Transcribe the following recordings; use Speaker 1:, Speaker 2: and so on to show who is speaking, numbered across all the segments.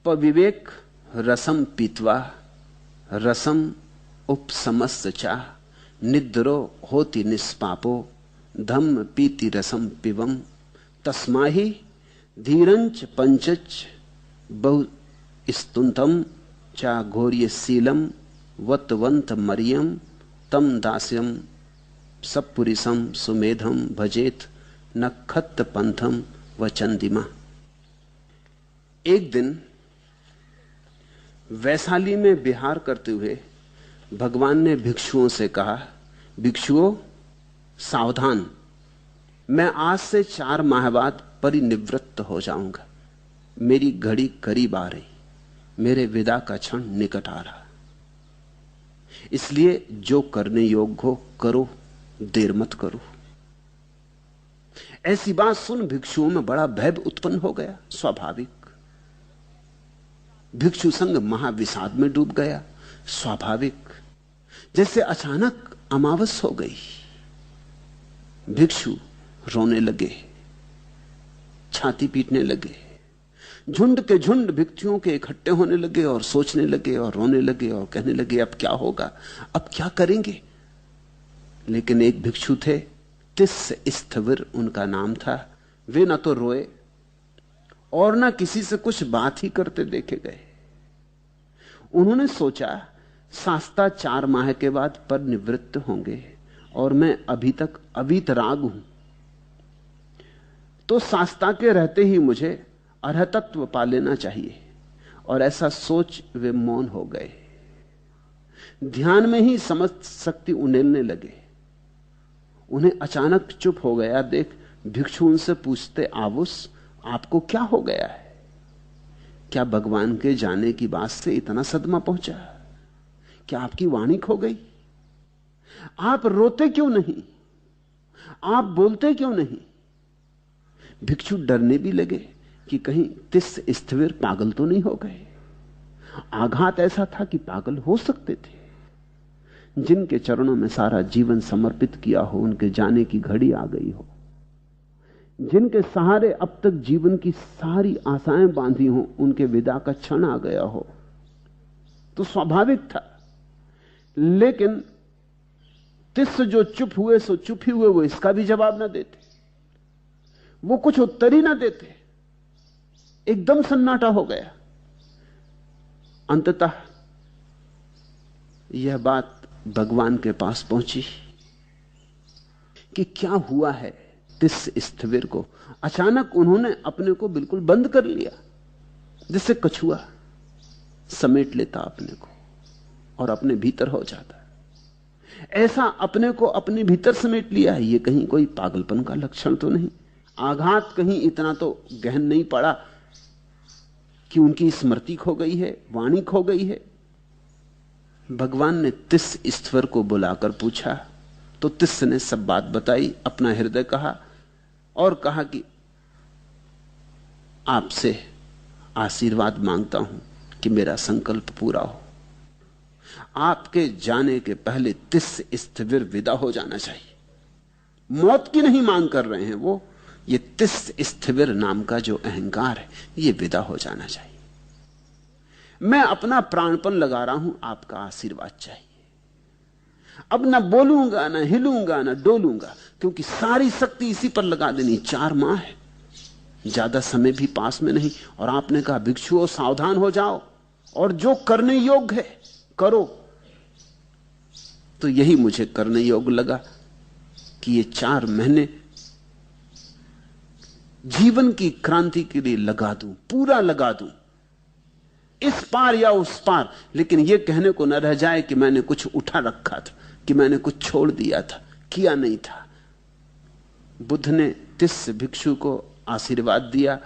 Speaker 1: पविवेक रसम पीत्वा रसम उपसमस्त चाह निद्रो होति निष्पापो धम्म पीति रसम पिबम तस्माहि धीरंच पंचच बहु स्तुंतम चा घोर्य शीलम वतवंत मरियम तम दास्यम सपुरिसम सुमेधम भजेत नखत पंथम व चंदिमा। एक दिन वैशाली में विहार करते हुए भगवान ने भिक्षुओं से कहा, भिक्षुओं सावधान, मैं आज से 4 माह बाद परिनिवृत्त हो जाऊंगा। मेरी घड़ी करीब आ रही, मेरे विदा का क्षण निकट आ रहा। इसलिए जो करने योग्य हो करो, देर मत करो। ऐसी बात सुन भिक्षुओं में बड़ा भय उत्पन्न हो गया। स्वाभाविक, भिक्षु संघ महाविषाद में डूब गया। स्वाभाविक, जैसे अचानक अमावस हो गई। भिक्षु रोने लगे, छाती पीटने लगे। झुंड के झुंड भिक्षुओं के इकट्ठे होने लगे और सोचने लगे और रोने लगे और कहने लगे, अब क्या होगा, अब क्या करेंगे। लेकिन एक भिक्षु थे, तिस्स स्थविर उनका नाम था। वे न तो रोए और न किसी से कुछ बात ही करते देखे गए। उन्होंने सोचा, शास्ता 4 माह के बाद पर निवृत्त होंगे और मैं अभी तक अवीतराग हूं, तो शास्ता के रहते ही मुझे अर्हतत्व पा लेना चाहिए। और ऐसा सोच वे मौन हो गए। ध्यान में ही समझ शक्ति उंडेलने लगे। उन्हें अचानक चुप हो गया देख भिक्षु उनसे पूछते, आवुस आपको क्या हो गया है? क्या भगवान के जाने की बात से इतना सदमा पहुंचा? क्या आपकी वाणी खो गई? आप रोते क्यों नहीं? आप बोलते क्यों नहीं? भिक्षु डरने भी लगे कि कहीं तिस्स स्थविर पागल तो नहीं हो गए। आघात ऐसा था कि पागल हो सकते थे। जिनके चरणों में सारा जीवन समर्पित किया हो, उनके जाने की घड़ी आ गई हो। जिनके सहारे अब तक जीवन की सारी आशाएं बांधी हो, उनके विदा का क्षण आ गया हो, तो स्वाभाविक था। लेकिन तिस्स जो चुप हुए सो चुप ही हुए, वो इसका भी जवाब ना देते, वो कुछ उत्तर ही ना देते। एकदम सन्नाटा हो गया। अंततः यह बात भगवान के पास पहुंची कि क्या हुआ है तिस्स स्थविर को। अचानक उन्होंने अपने को बिल्कुल बंद कर लिया, जैसे कछुआ समेट लेता अपने को और अपने भीतर हो जाता। ऐसा अपने को अपने भीतर समेट लिया है, यह कहीं कोई पागलपन का लक्षण तो नहीं। आघात कहीं इतना तो गहन नहीं पड़ा कि उनकी स्मृति खो गई है, वाणी खो गई है। भगवान ने तिस्स स्थविर को बुलाकर पूछा, तो तिस्स ने सब बात बताई, अपना हृदय कहा और कहा कि आपसे आशीर्वाद मांगता हूं कि मेरा संकल्प पूरा हो। आपके जाने के पहले तिस्स स्थविर विदा हो जाना चाहिए। मौत की नहीं मांग कर रहे हैं वो, ये तिस्स स्थविर नाम का जो अहंकार है, ये विदा हो जाना चाहिए। मैं अपना प्राणपण लगा रहा हूं, आपका आशीर्वाद चाहिए। अब ना बोलूंगा, ना हिलूंगा, ना डोलूंगा, क्योंकि सारी शक्ति इसी पर लगा देनी। 4 माह है, ज्यादा समय भी पास में नहीं। और आपने कहा भिक्षुओं सावधान हो जाओ और जो करने योग्य है करो। तो यही मुझे करने योग्य लगा कि ये 4 महीने जीवन की क्रांति के लिए लगा दूं, पूरा लगा दूं, इस पार या उस पार। लेकिन यह कहने को न रह जाए कि मैंने कुछ उठा रखा था, कि मैंने कुछ छोड़ दिया था, किया नहीं था। बुद्ध ने तिस्स भिक्षु को आशीर्वाद दिया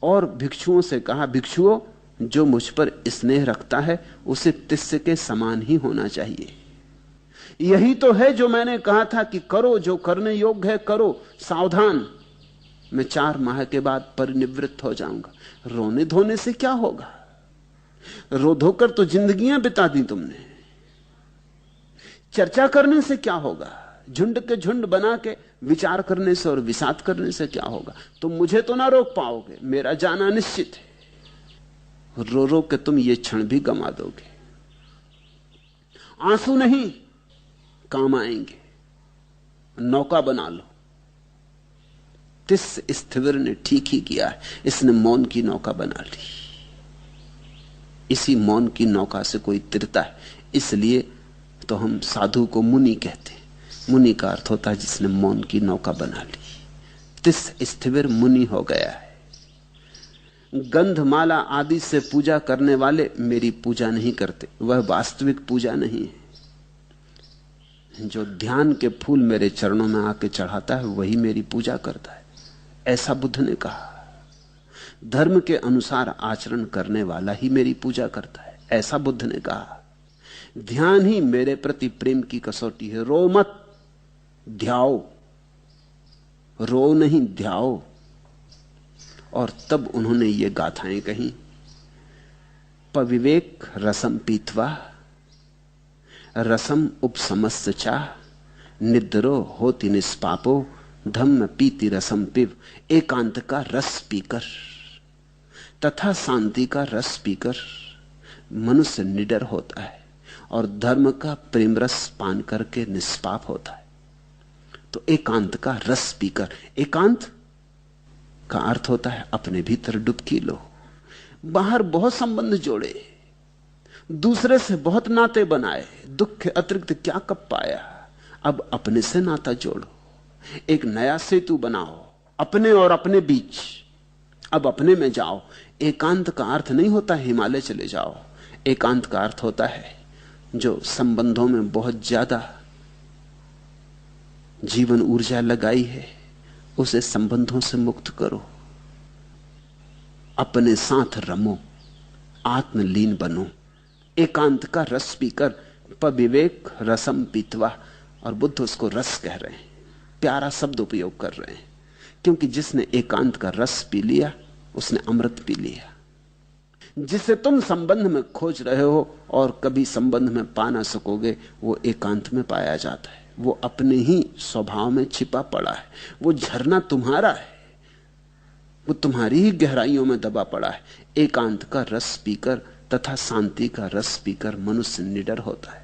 Speaker 1: और भिक्षुओं से कहा, भिक्षुओं जो मुझ पर स्नेह रखता है उसे तिस्स के समान ही होना चाहिए। यही तो है जो मैंने कहा था कि करो, जो करने योग्य है करो, सावधान, मैं 4 माह के बाद परिनिवृत्त हो जाऊंगा। रोने धोने से क्या होगा? रो धोकर तो जिंदगियां बिता दी तुमने। चर्चा करने से क्या होगा? झुंड के झुंड बना के विचार करने से और विषाद करने से क्या होगा? तुम मुझे तो ना रोक पाओगे, मेरा जाना निश्चित है। रो रो के तुम ये क्षण भी गंवा दोगे। आंसू नहीं काम आएंगे, नौका बना लो। तिस स्थिविर ने ठीक ही किया है, इसने मौन की नौका बना ली। इसी मौन की नौका से कोई तिरता है, इसलिए तो हम साधु को मुनि कहते हैं। मुनि का अर्थ होता है जिसने मौन की नौका बना ली। तिस स्थिविर मुनि हो गया है। गंधमाला आदि से पूजा करने वाले मेरी पूजा नहीं करते, वह वास्तविक पूजा नहीं है। जो ध्यान के फूल मेरे चरणों में आके चढ़ाता है वही मेरी पूजा करता है, ऐसा बुद्ध ने कहा। धर्म के अनुसार आचरण करने वाला ही मेरी पूजा करता है, ऐसा बुद्ध ने कहा। ध्यान ही मेरे प्रति प्रेम की कसौटी है। रो मत, ध्याओ। रो नहीं, ध्याओ। और तब उन्होंने ये गाथाएं कही। पविवेक रसम पीतवा, रसम उपसमस्त चाह, निद्रो होति निष्पापो, धम्म पीति रसम पिव। एकांत का रस पीकर तथा शांति का रस पीकर मनुष्य निडर होता है और धर्म का प्रेम रस पान करके निष्पाप होता है। तो एकांत का रस पीकर, एकांत का अर्थ होता है अपने भीतर डुबकी लो। बाहर बहुत संबंध जोड़े, दूसरे से बहुत नाते बनाए, दुख के अतिरिक्त क्या कब पाया। अब अपने से नाता जोड़ो, एक नया सेतु बनाओ अपने और अपने बीच। अब अपने में जाओ। एकांत का अर्थ नहीं होता हिमालय चले जाओ। एकांत का अर्थ होता है जो संबंधों में बहुत ज्यादा जीवन ऊर्जा लगाई है उसे संबंधों से मुक्त करो, अपने साथ रमो, आत्मलीन बनो। एकांत का रस पीकर, पविवेक रसम पीतवा। और बुद्ध उसको रस कह रहे हैं, प्यारा शब्द उपयोग कर रहे हैं, क्योंकि जिसने एकांत का रस पी लिया उसने अमृत पी लिया। जिसे तुम संबंध में खोज रहे हो और कभी संबंध में पा ना सकोगे, वो एकांत में पाया जाता है। वो अपने ही स्वभाव में छिपा पड़ा है। वो झरना तुम्हारा है, वो तुम्हारी ही गहराइयों में दबा पड़ा है। एकांत का रस पीकर तथा शांति का रस पीकर मनुष्य निडर होता है।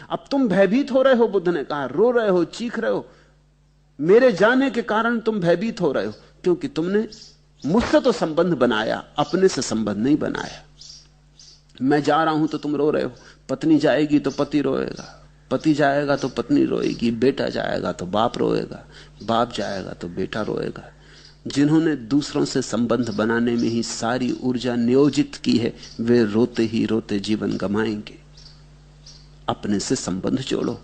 Speaker 1: अब तुम भयभीत हो रहे हो, बुद्ध ने कहा, रो रहे हो, चीख रहे हो। मेरे जाने के कारण तुम भयभीत हो रहे हो, क्योंकि तुमने मुझसे तो संबंध बनाया, अपने से संबंध नहीं बनाया। मैं जा रहा हूं तो तुम रो रहे हो। पत्नी जाएगी तो पति रोएगा, पति जाएगा तो पत्नी रोएगी, बेटा जाएगा तो बाप रोएगा, बाप जाएगा तो बेटा रोएगा। जिन्होंने दूसरों से संबंध बनाने में ही सारी ऊर्जा नियोजित की है, वे रोते ही रोते जीवन गमाएंगे। अपने से संबंध जोड़ो,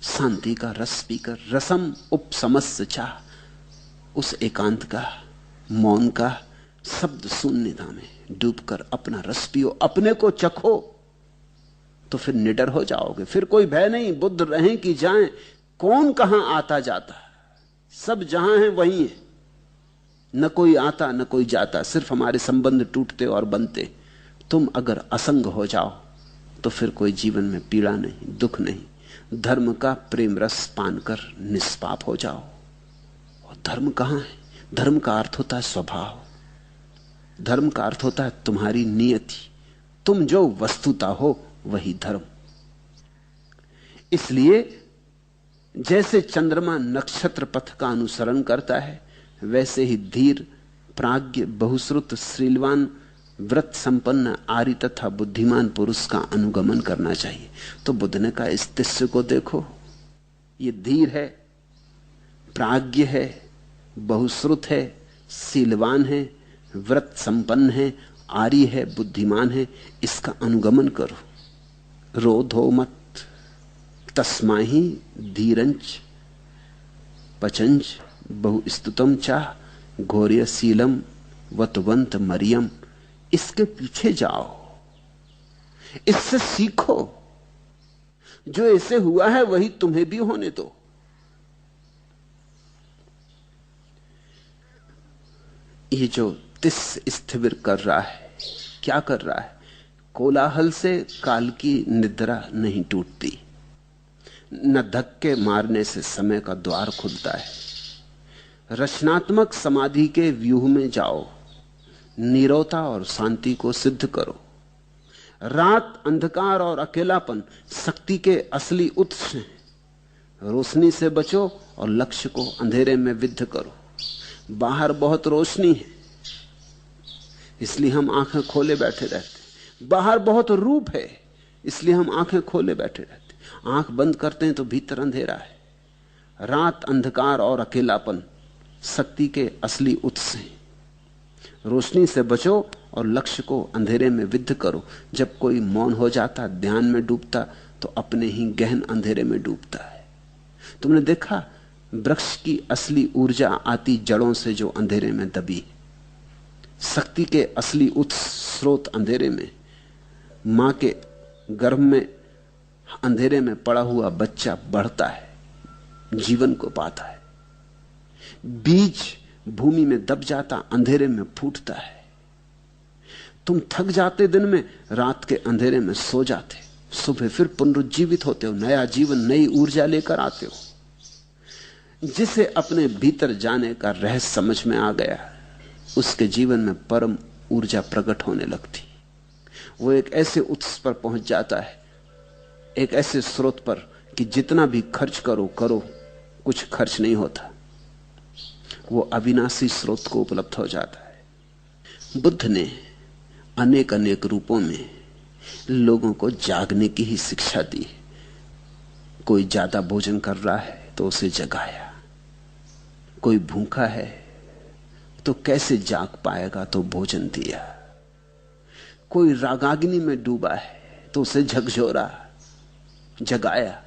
Speaker 1: शांति का रस पीकर, रसम उपसमस्त चाह, उस एकांत का, मौन का, शब्द शून्यता में डूबकर अपना रस पियो, अपने को चखो, तो फिर निडर हो जाओगे। फिर कोई भय नहीं। बुद्ध रहें कि जाएं, कौन कहां आता जाता, सब जहां है वहीं है। न कोई आता न कोई जाता, सिर्फ हमारे संबंध टूटते और बनते। तुम अगर असंग हो जाओ तो फिर कोई जीवन में पीड़ा नहीं, दुख नहीं। धर्म का प्रेम रस पान कर निष्पाप हो जाओ। और धर्म कहां है? धर्म का अर्थ होता है स्वभाव। धर्म का अर्थ होता है तुम्हारी नियति। तुम जो वस्तुता हो वही धर्म। इसलिए जैसे चंद्रमा नक्षत्र पथ का अनुसरण करता है, वैसे ही धीर, प्राज्ञ, बहुश्रुत, श्रीलवान, व्रत संपन्न, आर्य तथा बुद्धिमान पुरुष का अनुगमन करना चाहिए। तो बुद्ध ने कहा, इस तिस्से को देखो, ये धीर है, प्राज्ञ है, बहुश्रुत है, शीलवान है, व्रत संपन्न है, आर्य है, बुद्धिमान है, इसका अनुगमन करो। रोधो मत, तस्माहि धीरंच पचंच बहुस्तुतम चाह, घोर्यशीलम वतवंत मरियम। इसके पीछे जाओ, इससे सीखो। जो इसे हुआ है वही तुम्हें भी होने दो। ये जो तिस स्थिविर कर रहा है, क्या कर रहा है? कोलाहल से काल की निद्रा नहीं टूटती, न धक्के मारने से समय का द्वार खुलता है। रचनात्मक समाधि के व्यूह में जाओ, नीरवता और शांति को सिद्ध करो। रात, अंधकार और अकेलापन शक्ति के असली उत्स हैं। रोशनी से बचो और लक्ष्य को अंधेरे में विद्ध करो। बाहर बहुत रोशनी है, इसलिए हम आंखें खोले बैठे रहते। बाहर बहुत रूप है, इसलिए हम आंखें खोले बैठे रहते। आंख बंद करते हैं तो भीतर अंधेरा है। रात, अंधकार और अकेलापन शक्ति के असली उत्स हैं। रोशनी से बचो और लक्ष्य को अंधेरे में विद्ध करो। जब कोई मौन हो जाता, ध्यान में डूबता, तो अपने ही गहन अंधेरे में डूबता है। तुमने देखा, वृक्ष की असली ऊर्जा आती जड़ों से जो अंधेरे में दबी। शक्ति के असली उत्स स्रोत अंधेरे में। मां के गर्भ में अंधेरे में पड़ा हुआ बच्चा बढ़ता है, जीवन को पाता है। बीज भूमि में दब जाता, अंधेरे में फूटता है। तुम थक जाते दिन में, रात के अंधेरे में सो जाते, सुबह फिर पुनरुज्जीवित होते हो, नया जीवन, नई ऊर्जा लेकर आते हो। जिसे अपने भीतर जाने का रहस्य समझ में आ गया, उसके जीवन में परम ऊर्जा प्रकट होने लगती। वो एक ऐसे उत्स पर पहुंच जाता है, एक ऐसे स्रोत पर कि जितना भी खर्च करो कुछ खर्च नहीं होता। वो अविनाशी स्रोत को उपलब्ध हो जाता है। बुद्ध ने अनेक अनेक रूपों में लोगों को जागने की ही शिक्षा दी। कोई ज्यादा भोजन कर रहा है तो उसे जगाया, कोई भूखा है तो कैसे जाग पाएगा तो भोजन दिया, कोई रागाग्नि में डूबा है तो उसे झकझोरा, जगाया,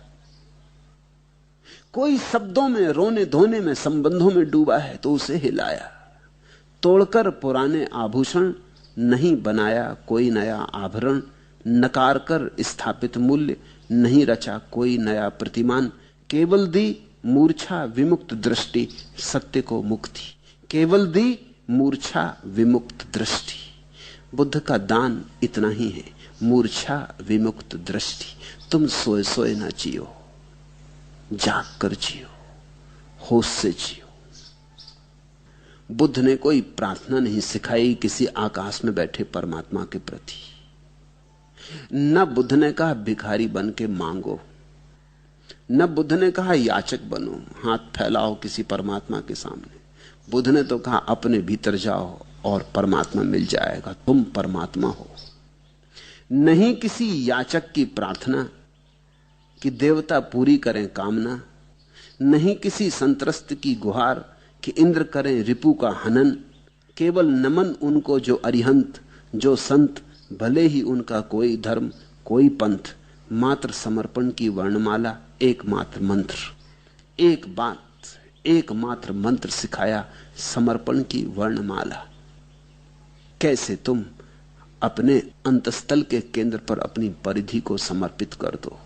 Speaker 1: कोई शब्दों में, रोने धोने में, संबंधों में डूबा है तो उसे हिलाया। तोड़कर पुराने आभूषण, नहीं बनाया कोई नया आभरण, नकार कर स्थापित मूल्य, नहीं रचा कोई नया प्रतिमान, केवल दी मूर्छा विमुक्त दृष्टि, सत्य को मुक्ति, केवल दी मूर्छा विमुक्त दृष्टि। बुद्ध का दान इतना ही है, मूर्छा विमुक्त दृष्टि। तुम सोए सोए ना जियो, जाग कर जियो, होश से जियो। बुद्ध ने कोई प्रार्थना नहीं सिखाई किसी आकाश में बैठे परमात्मा के प्रति। न बुद्ध ने कहा भिखारी बन के मांगो, न बुद्ध ने कहा याचक बनो, हाथ फैलाओ किसी परमात्मा के सामने। बुद्ध ने तो कहा अपने भीतर जाओ और परमात्मा मिल जाएगा, तुम परमात्मा हो। नहीं किसी याचक की प्रार्थना कि देवता पूरी करें कामना, नहीं किसी संत्रस्त की गुहार कि इंद्र करें रिपु का हनन, केवल नमन उनको जो अरिहंत, जो संत, भले ही उनका कोई धर्म कोई पंथ, मात्र समर्पण की वर्णमाला, एकमात्र मंत्र। एक बात, एकमात्र मंत्र सिखाया, समर्पण की वर्णमाला। कैसे तुम अपने अंतस्थल के केंद्र पर अपनी परिधि को समर्पित कर दो,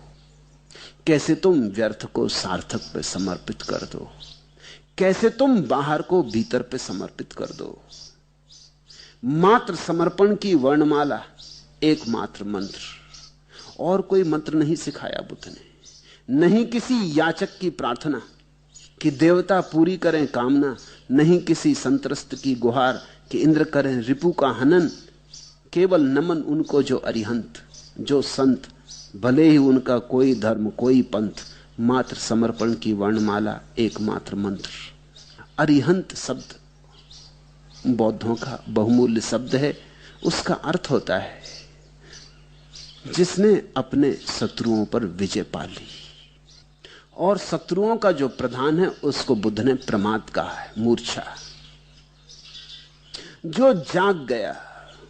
Speaker 1: कैसे तुम व्यर्थ को सार्थक पे समर्पित कर दो, कैसे तुम बाहर को भीतर पे समर्पित कर दो। मात्र समर्पण की वर्णमाला, एकमात्र मंत्र। और कोई मंत्र नहीं सिखाया बुद्ध ने। नहीं किसी याचक की प्रार्थना कि देवता पूरी करें कामना, नहीं किसी संत्रस्त की गुहार कि इंद्र करें रिपु का हनन, केवल नमन उनको जो अरिहंत, जो संत, भले ही उनका कोई धर्म कोई पंथ, मात्र समर्पण की वर्णमाला, एकमात्र मंत्र। अरिहंत शब्द बौद्धों का बहुमूल्य शब्द है। उसका अर्थ होता है जिसने अपने शत्रुओं पर विजय पा ली। और शत्रुओं का जो प्रधान है उसको बुद्ध ने प्रमाद कहा है, मूर्छा। जो जाग गया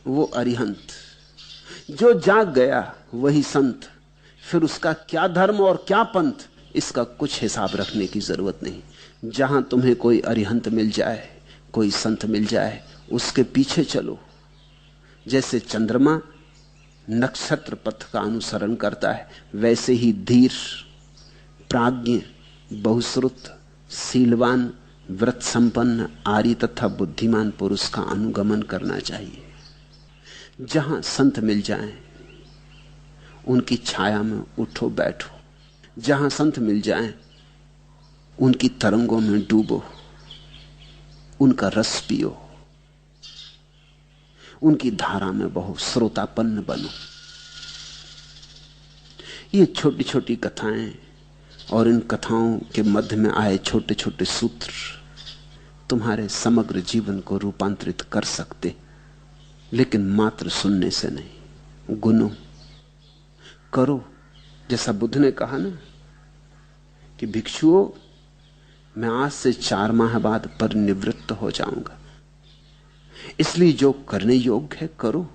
Speaker 1: वो अरिहंत, जो जाग गया वही संत। फिर उसका क्या धर्म और क्या पंथ, इसका कुछ हिसाब रखने की जरूरत नहीं। जहां तुम्हें कोई अरिहंत मिल जाए, कोई संत मिल जाए, उसके पीछे चलो। जैसे चंद्रमा नक्षत्र पथ का अनुसरण करता है, वैसे ही धीर, प्राज्ञ, बहुश्रुत, शीलवान, व्रत संपन्न, आर्य तथा बुद्धिमान पुरुष का अनुगमन करना चाहिए। जहां संत मिल जाएं, उनकी छाया में उठो बैठो। जहां संत मिल जाएं, उनकी तरंगों में डूबो, उनका रस पियो। उनकी धारा में बहुत श्रोतापन्न बनो। ये छोटी छोटी कथाएं और इन कथाओं के मध्य में आए छोटे छोटे सूत्र तुम्हारे समग्र जीवन को रूपांतरित कर सकते, लेकिन मात्र सुनने से नहीं, गुनो करो। जैसा बुद्ध ने कहा ना कि भिक्षुओं, मैं आज से 4 माह बाद परिनिवृत्त हो जाऊंगा, इसलिए जो करने योग्य है करो।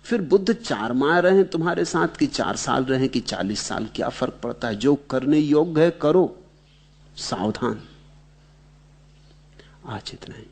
Speaker 1: फिर बुद्ध 4 माह रहे तुम्हारे साथ कि 4 साल रहे कि 40 साल, क्या फर्क पड़ता है? जो करने योग्य है करो। सावधान। आज इतना ही।